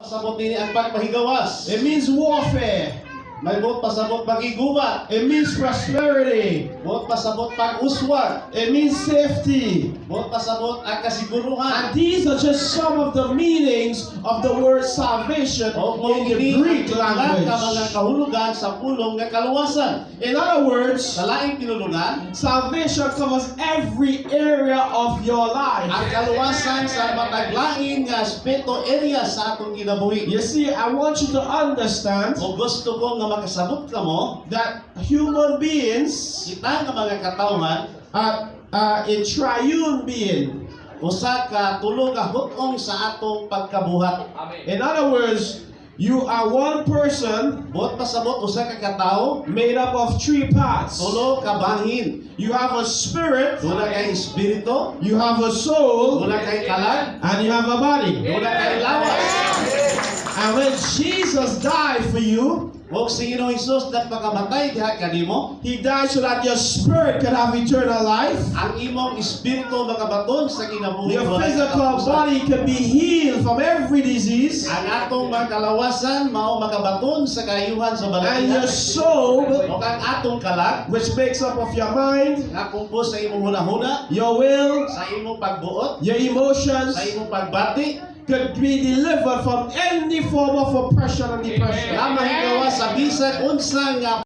Pasabot din ang pagpahigawas. It means warfare. May buot pasabot pag-igubat. It means prosperity. Buot pasabot pag-uswag. It means safety. Buot pasabot ang kasiguruhan. And these are just some of the meanings of the word salvation O in the Greek ka mga language. kahulugan sa pulong nga kaluwasan. In other words, Sa laing pinulungan, salvation covers every area of your life. ang kaluwasan sa mataglaing nga aspeto area sa atong kinabuhi. You see, I want you to understand O gusto ko nga makasabot ka mo, that human beings kita nga mga katawhan, are a triune being. usa ka tulo ka hutong sa atong pagkabuhat. In other words, you are one person Buot pasabot usa ka katao, made up of three parts. tulo ka bahin. You have a spirit, Duna kay espiritu, you have a soul, duna kay kalag, and you have a body. duna kay lawas. And when Jesus died for you, Huwag si Ginoong Hesus nagpakamatay diha kanimo, He died so that your spirit could have eternal life. ang imong espiritu makabaton sa kinabuhi. Your physical body can be healed from every disease. Ang atong mga kalawasan mao makabaton sa kayuhan sa And your balatihan. soul, O ang atong kalag, which makes up of your mind, nga kumpos sa imong hunahuna, your will, sa imong pagbuot, your emotions, sa imong pagbati, could be delivered from any form of oppression and depression. nga mahigawa sa bisag unsa nga